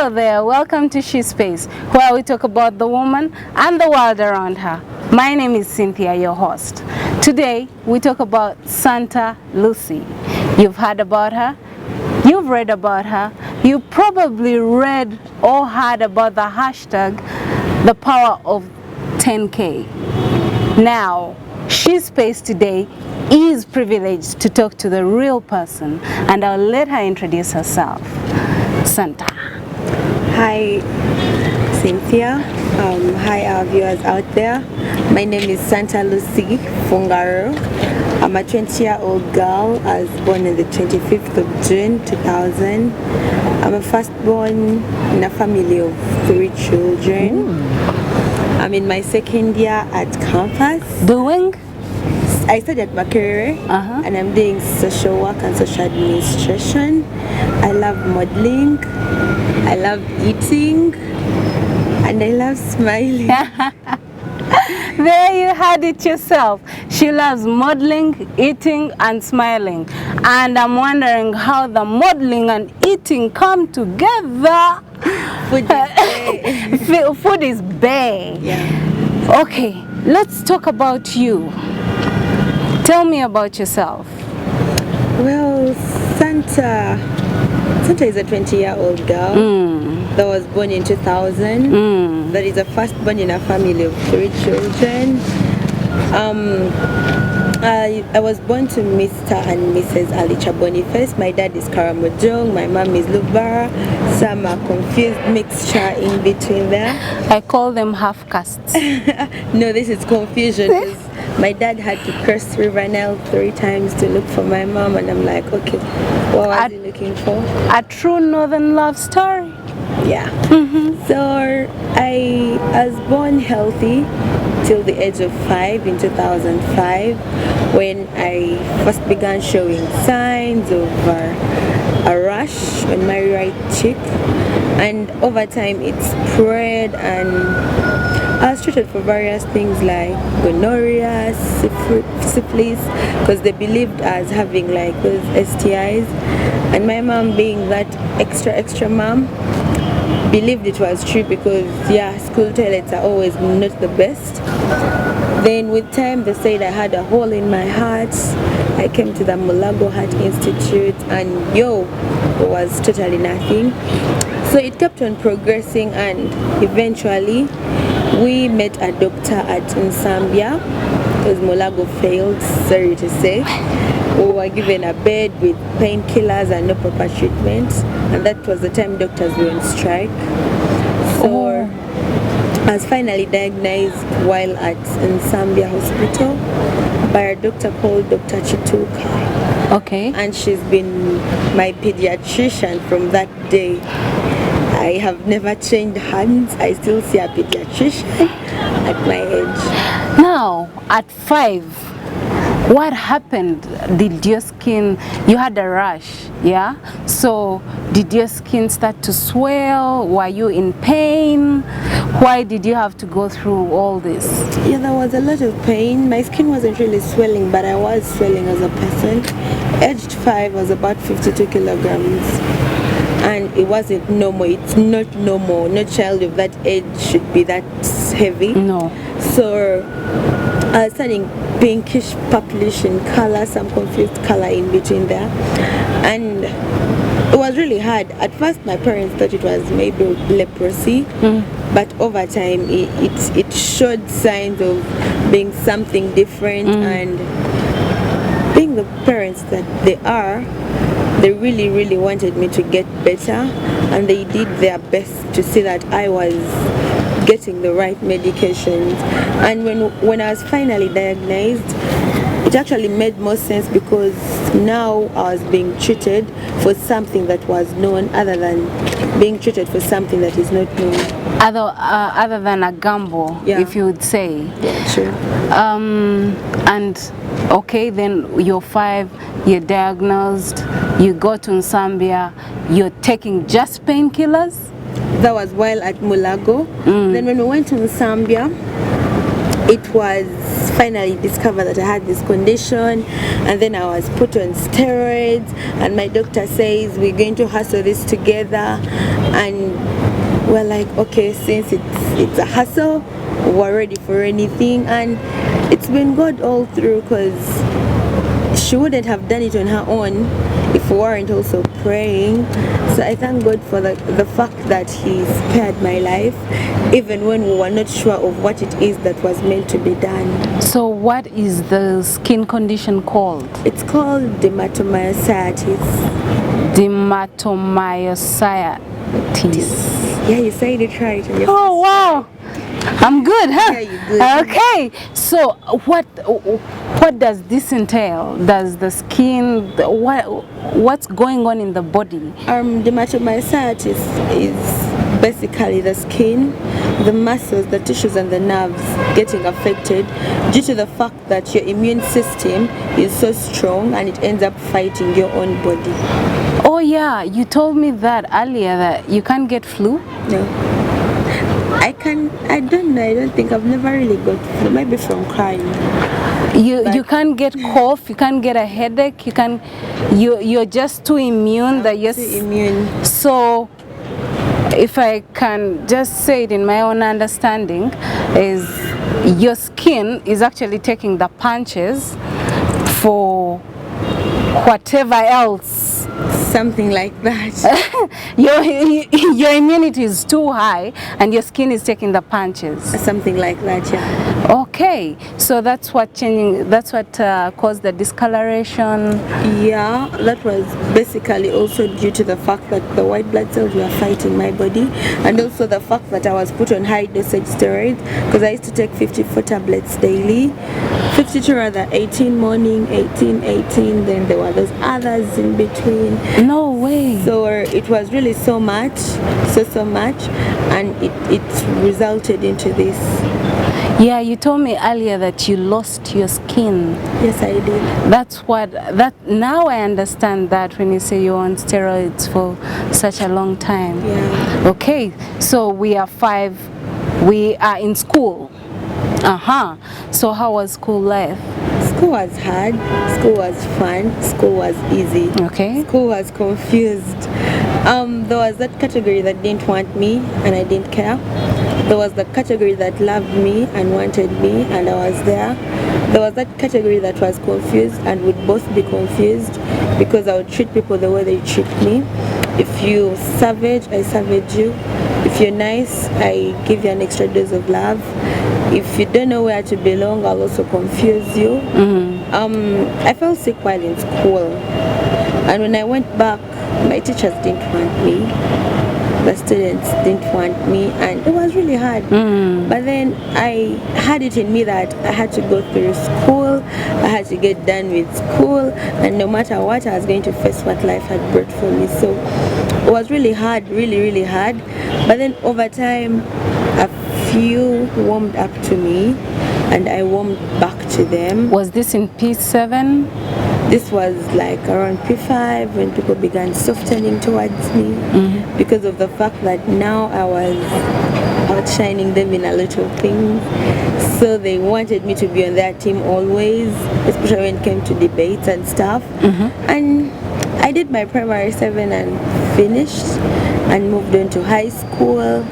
Hello there, welcome to She Space, where we talk about the woman and the world around her. My name is Cynthia, your host. Today, we talk about Santa Lucy. You've heard about her, you've read about her, you probably read or heard about the hashtag, the power of 10K. Now, She Space today is privileged to talk to the real person, and I'll let her introduce herself. Santa. Hi, Cynthia. Hi, our viewers out there. My name is Santa Lucy Fungaro. I'm a 20-year-old girl. I was born on the 25th of June 2000. I'm a firstborn in a family of 3 children. I'm in my second year at campus. Doing? I studied Makerere and I'm doing social work and social administration. I love modeling, I love eating, and I love smiling. There you had it yourself. She loves modeling, eating, and smiling. And I'm wondering how the modeling and eating come together. Food is bae. Food is bae. Yeah. Okay, let's talk about you. Tell me about yourself. Well, Santa is a 20-year-old girl that was born in 2000. That is a firstborn in a family of 3 children. I was born to Mr. and Mrs. Alicha Boniface. My dad is Karamojong, my mom is Lubara. Some are confused mixture in between there. I call them half castes. No, this is confusion. My dad had to cross River Nile 3 times to look for my mom, and I'm like, okay, what was he looking for? A true northern love story. Yeah. So I was born healthy till the age of 5 in 2005, when I first began showing signs of a rash on my right cheek, and over time it spread, and I was treated for various things like gonorrhea, syphilis, because they believed I was having like those STIs, and my mom, being that extra mom, believed it was true because school toilets are always not the best. Then with time they said I had a hole in my heart. I came to the Mulago Heart Institute, and it was totally nothing. So it kept on progressing, and eventually we met a doctor at Nsambia because Mulago failed, sorry to say. We were given a bed with painkillers and no proper treatment, and that was the time doctors were on strike. So I was finally diagnosed while at Nsambia Hospital by a doctor called Dr. Chituka. Okay. And she's been my pediatrician from that day. I have never changed hands. I still see a pediatrician at my age. Now, at 5, what happened? Did your skin, you had a rash, yeah? So did your skin start to swell? Were you in pain? Why did you have to go through all this? Yeah, there was a lot of pain. My skin wasn't really swelling, but I was swelling as a person. Aged 5, I was about 52 kilograms. And it wasn't normal. It's not normal. No child of that age should be that heavy. No. So I was turning pinkish, purplish in color, some confused color in between there. And it was really hard. At first my parents thought it was maybe leprosy, but over time it showed signs of being something different, and being the parents that they are, they really wanted me to get better, and they did their best to see that I was getting the right medications. And when I was finally diagnosed, it actually made more sense, because now I was being treated for something that was known, other than being treated for something that is not known. Other than a gamble, if you would say. Yeah, sure. And okay, then you're 5, you're diagnosed, you go to Nsambia, you're taking just painkillers? That was while at Mulago. Then when we went to Nsambia, it was finally discovered that I had this condition, and then I was put on steroids, and my doctor says we're going to hustle this together, and we're like, okay, since it's a hustle, we're ready for anything. And it's been God all through, because she wouldn't have done it on her own if we weren't also praying. So I thank God for the fact that He spared my life, even when we were not sure of what it is that was meant to be done. So what is the skin condition called? It's called dermatomyositis. Dermatomyositis. Yeah, you said it right. Oh wow, I'm good, huh? Yeah, you're good. Okay, so what does this entail? Does the skin, what's going on in the body? Dermatomyositis is basically the skin, the muscles, the tissues, and the nerves getting affected due to the fact that your immune system is so strong and it ends up fighting your own body. Oh yeah, you told me that earlier, that you can't get flu? No. I don't know, I don't think, I've never really got flu, maybe from crying. You can't get cough, you can't get a headache, you're just too immune that you're too immune. So if I can just say it in my own understanding, is your skin is actually taking the punches for whatever else. Something like that. Your immunity is too high and your skin is taking the punches. Something like that, yeah. Okay, so that's what caused the discoloration. Yeah, that was basically also due to the fact that the white blood cells were fighting my body, and also the fact that I was put on high dosage steroids, because I used to take 54 tablets daily. 52 rather, 18 morning, 18, then there were those others in between. No way. So it was really so much, and it resulted into this. Yeah, you told me earlier that you lost your skin. Yes, I did. Now I understand that when you say you're on steroids for such a long time. Yeah. Okay, so we are in school. So how was school life? School was hard, school was fun, school was easy. Okay. School was confused. There was that category that didn't want me and I didn't care. There was the category that loved me and wanted me and I was there. There was that category that was confused and would both be confused, because I would treat people the way they treat me. If you savage, I savage you. If you're nice, I give you an extra dose of love. If you don't know where to belong, I'll also confuse you. I felt sick while in school, and when I went back, my teachers didn't want me, the students didn't want me, and it was really hard. But then I had it in me that I had to go through school, I had to get done with school, and no matter what, I was going to face what life had brought for me. So it was really hard, really hard. But then over time, a few warmed up to me and I warmed back to them. Was this in P7? This was like around P5 when people began softening towards me, because of the fact that now I was outshining them in a lot of things. So they wanted me to be on their team always, especially when it came to debates and stuff. And I did my primary 7 and finished and moved on to high school.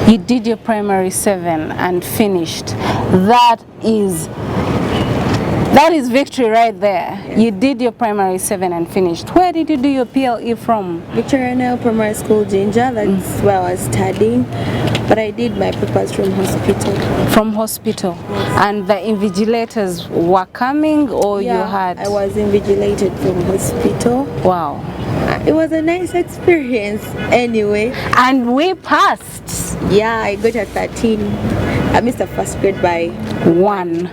You did your primary 7 and finished. That is victory right there. Yeah. You did your primary 7 and finished. Where did you do your PLE from? Victoria Primary School, Ginger. That's where I was studying. But I did my papers from hospital. From hospital? Yes. And the invigilators were coming, or you had? I was invigilated from hospital. Wow. It was a nice experience anyway. And we passed. Yeah, I got a 13. I missed the first grade by 1.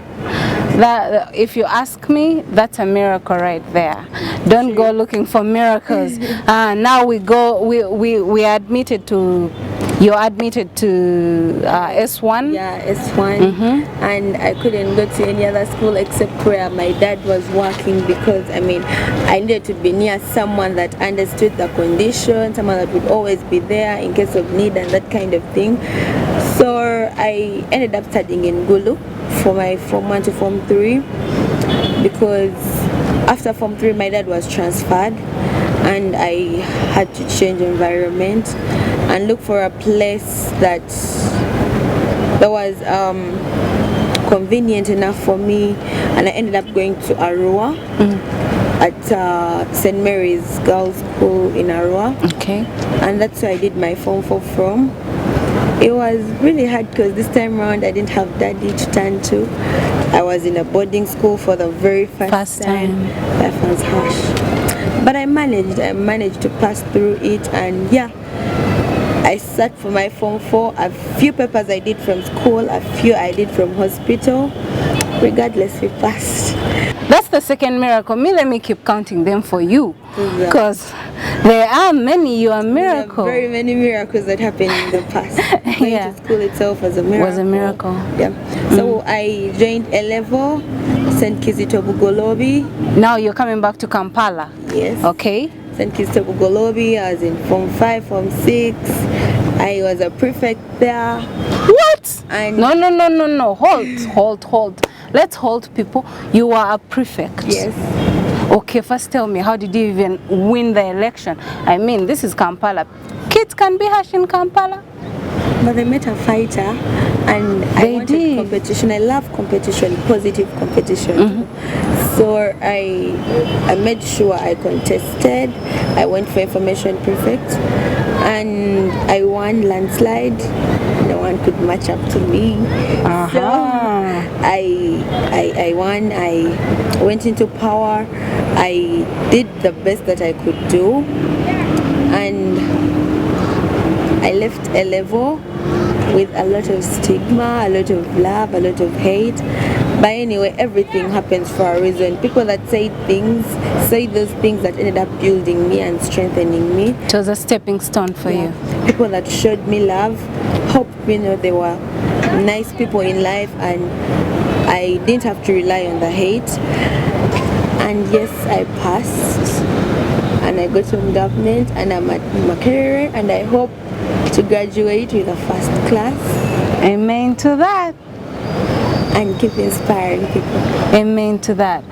That, if you ask me, that's a miracle right there. Don't go looking for miracles. Now we are admitted to. You're admitted to S1? Yeah, S1. And I couldn't go to any other school except where my dad was working, because I needed to be near someone that understood the condition, someone that would always be there in case of need and that kind of thing. So I ended up studying in Gulu for my Form 1 to Form 3, because after Form 3 my dad was transferred and I had to change environment and look for a place that was convenient enough for me, and I ended up going to Arua at St. Mary's Girls' School in Arua. Okay. And that's where I did my Form 4 from. It was really hard because this time around I didn't have daddy to turn to. I was in a boarding school for the very first time. That was harsh. But I managed to pass through it, and yeah, I sat for my Form 4. A few papers I did from school, a few I did from hospital. Regardless, we passed. That's the second miracle. Let me keep counting them for you, because there are many. You are miracle. There are very many miracles that happened in the past. Going to school itself was a miracle. Was a miracle. Yeah. So I joined A level, St. Kizito Bugolobi. Now you're coming back to Kampala. Yes. Okay. St. Kizito Bugolobi. I was in Form 5, Form 6. I was a prefect there. What? And no. Hold. Let's hold, people. You are a prefect. Yes. Okay, first tell me, how did you even win the election? I mean, this is Kampala. Kids can be harsh in Kampala. But I met a fighter, and I wanted competition. I love competition, positive competition. So I made sure I contested. I went for information prefect, and I won landslide. No one could match up to me. So I won. I went into power. I did the best that I could do, and I left A level with a lot of stigma, a lot of love, a lot of hate. But anyway, everything happens for a reason. People that say those things that ended up building me and strengthening me. It was a stepping stone for you. People that showed me love, helped me know they were nice people in life, and I didn't have to rely on the hate. And yes, I passed, and I got some government, and I'm at Makerere, and I hope to graduate with a first class. Amen to that. And keep inspiring people. Amen to that.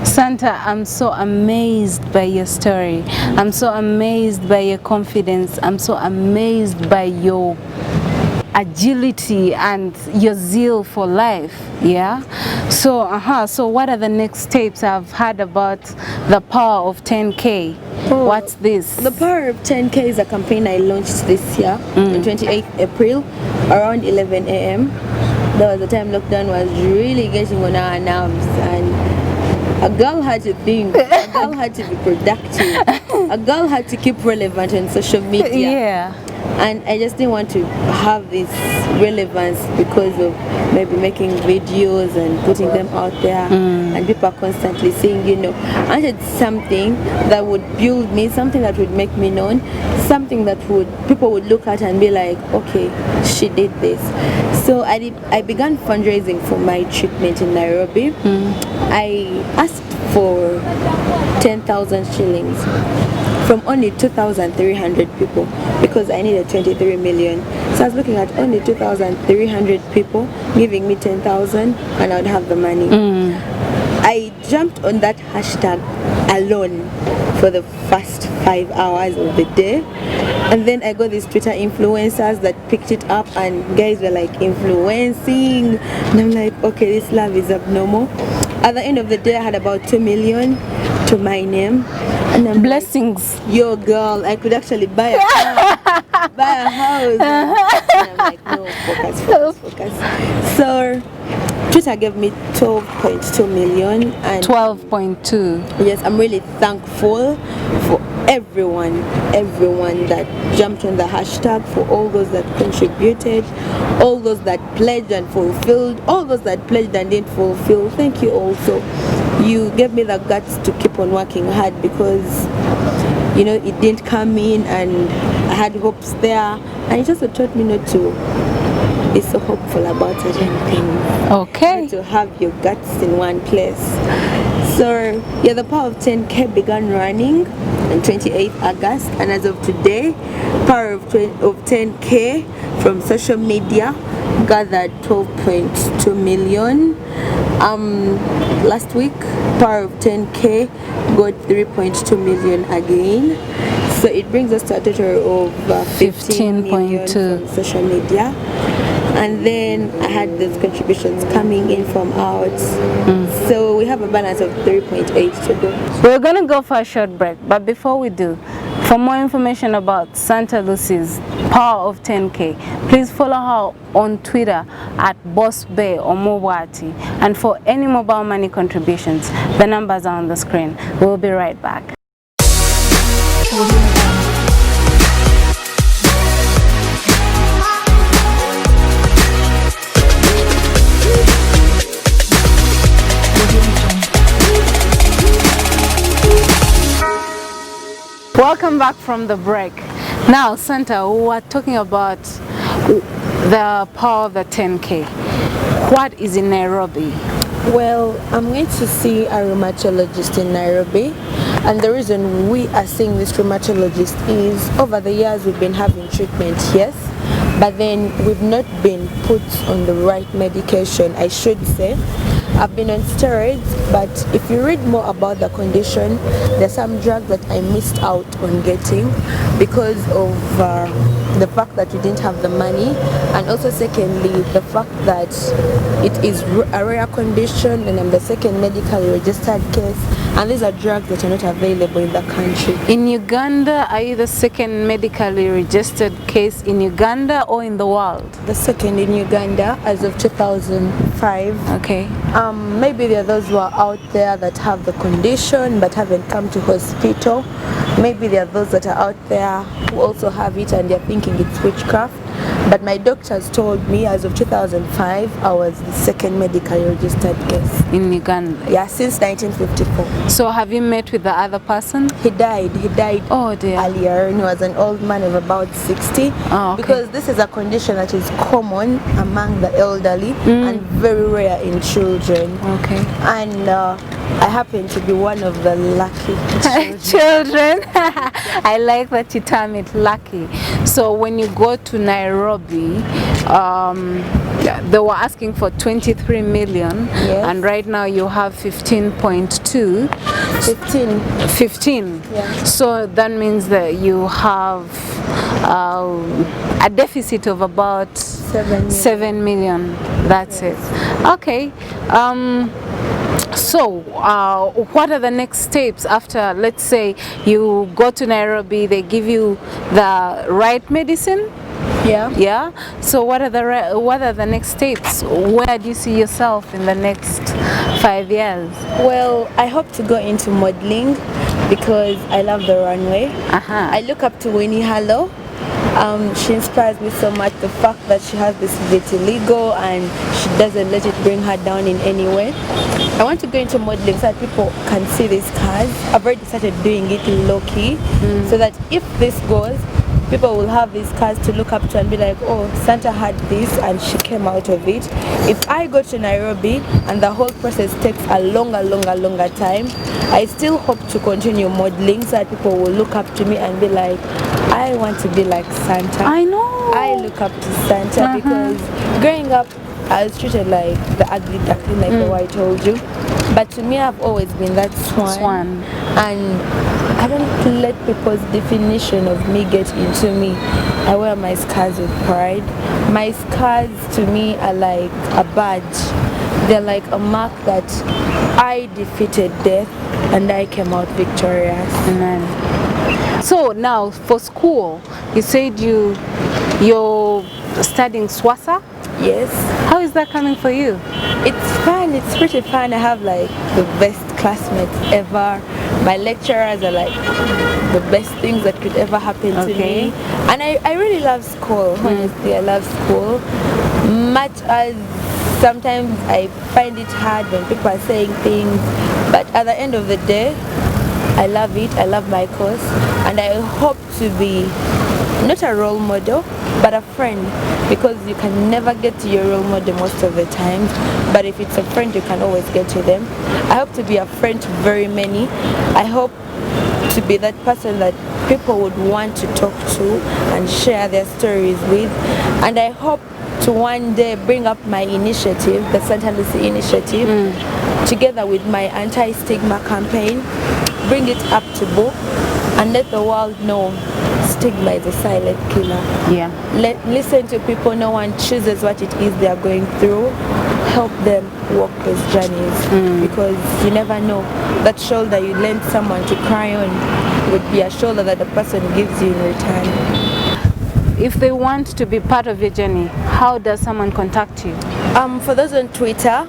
Santa, I'm so amazed by your story. I'm so amazed by your confidence. I'm so amazed by your agility and your zeal for life. Yeah. So what are the next steps? I've heard about the power of 10K. What's this? The power of 10K is a campaign I launched this year on 28th April around 11 a.m. That was the time lockdown was really getting on our nerves, and a girl had to think, a girl had to be productive, a girl had to keep relevant on social media. Yeah. And I just didn't want to have this relevance because of maybe making videos and putting them out there, and people are constantly saying, I wanted something that would build me, something that would make me known, something that people would look at and be like, okay, she did this. So I began fundraising for my treatment in Nairobi. I asked for 10,000 shillings from only 2,300 people because I needed 23 million. So I was looking at only 2,300 people giving me 10,000 and I would have the money. I jumped on that hashtag alone for the first 5 hours of the day, and then I got these Twitter influencers that picked it up, and guys were like influencing, and I'm like, okay, this love is abnormal. At the end of the day, I had about 2 million to my name, and I'm blessings. Like, yo, girl, I could actually buy a car, buy a house. And I'm like, no, focus. So Twitter gave me 12.2 million. And 12.2. Yes, I'm really thankful for everyone that jumped on the hashtag, for all those that contributed, all those that pledged and fulfilled, all those that pledged and didn't fulfill. Thank you also. You gave me the guts to keep on working hard because it didn't come in, and I had hopes there, and it also taught me not to be so hopeful about certain things. Okay. Not to have your guts in one place. So yeah, the power of 10K began running on 28th August, and as of today, power of 10K from social media gathered 12.2 million. Last week, Power of 10K got 3.2 million again. So it brings us to a total of 15 million from social media. And then I had those contributions coming in from out. So we have a balance of 3.8 to go. We're going to go for a short break, but before we do, for more information about Santa Lucy's Power of 10K, please follow her on Twitter at Boss Bay or Mowati. And for any mobile money contributions, the numbers are on the screen. We'll be right back. Welcome back from the break. Now, Santa, we are talking about the Power of the 10K. What is in Nairobi? Well, I'm going to see a rheumatologist in Nairobi, and the reason we are seeing this rheumatologist is over the years we've been having treatment, yes, but then we've not been put on the right medication, I should say. I've been on steroids, but if you read more about the condition, there's some drugs that I missed out on getting because of the fact that we didn't have the money, and also secondly the fact that it is a rare condition and I'm the second medically registered case, and these are drugs that are not available in the country. In Uganda, are you the second medically registered case in Uganda or in the world? The second in Uganda as of 2005. Okay. Maybe there are those who are out there that have the condition but haven't come to hospital. Maybe there are those that are out there who also have it and they're thinking it's witchcraft. But my doctors told me as of 2005 I was the second medically registered case. In Uganda? Yeah, since 1954. So have you met with the other person? He died. Oh dear. Earlier. He was an old man of about 60. Oh, okay. Because this is a condition that is common among the elderly and very rare in children. Okay. And I happen to be one of the lucky children. I like that you term it lucky. So when you go to Nairobi, they were asking for 23 million, yes. And right now you have 15.2. 15. Yeah. So that means that you have a deficit of about 7 million. That's it. Okay. So what are the next steps after, let's say you go to Nairobi, they give you the right medicine? Yeah. So what are the next steps? Where do you see yourself in the next 5 years? Well, I hope to go into modeling because I love the runway. I look up to Winnie Harlow. She inspires me so much, the fact that she has this vitiligo and she doesn't let it bring her down in any way. I want to go into modeling so that people can see these cars. I've already started doing it low-key, so that if this goes, people will have these cars to look up to and be like, oh, Santa had this and she came out of it. If I go to Nairobi and the whole process takes a longer time, I still hope to continue modeling so that people will look up to me and be like, I want to be like Santa. I know. I look up to Santa because growing up, I was treated like the ugly duckling, like the way I told you. But to me, I've always been that swan. And I don't let people's definition of me get into me. I wear my scars with pride. My scars to me are like a badge. They're like a mark that I defeated death and I came out victorious. Amen. So now for school, you said you're studying Swasa? Yes. How is that coming for you? It's fun, it's pretty fun. I have like the best classmates ever. My lecturers are like the best things that could ever happen to me. And I really love school, honestly. I love school. Much as sometimes I find it hard when people are saying things, but at the end of the day, I love it. I love my course, and I hope to be not a role model, but a friend, because you can never get to your role model most of the time, but if it's a friend, you can always get to them. I hope to be a friend to very many. I hope to be that person that people would want to talk to and share their stories with, and I hope to one day bring up my initiative, the Santa Lucy initiative, together with my anti-stigma campaign, bring it up to book, and let the world know stigma is a silent killer. Yeah. Listen to people. No one chooses what it is they are going through. Help them walk those journeys, because you never know. That shoulder you lend someone to cry on would be a shoulder that the person gives you in return. If they want to be part of your journey, how does someone contact you? For those on Twitter,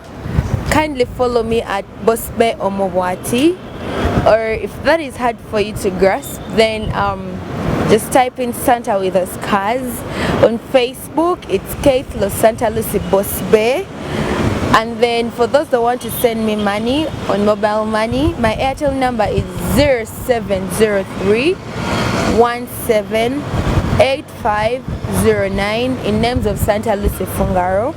kindly follow me at Bosbe Omowati, or if that is hard for you to grasp, then just type in Santa with us cars. On Facebook, it's Kate Los Santa Lucy Bosbe. And then for those that want to send me money on mobile money, my Airtel number is 0703 178509 in names of Santa Lucy Fungaro.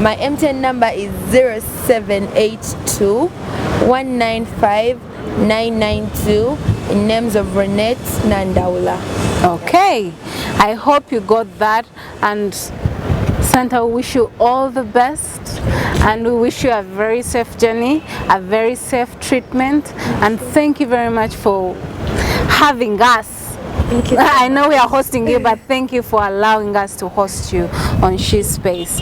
My MTN number is 0782 195 992 in names of Renette Nandaula. Okay, I hope you got that, and Santa, we wish you all the best, and we wish you a very safe journey, a very safe treatment, and thank you very much for having us. Thank you. I know we are hosting you, but thank you for allowing us to host you on She Space.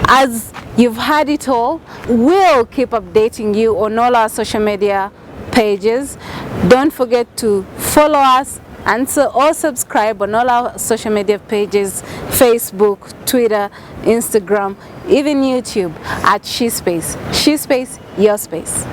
As you've heard it all, we'll keep updating you on all our social media pages. Don't forget to follow us and or subscribe on all our social media pages: Facebook, Twitter, Instagram, even YouTube at She Space. She Space, your space.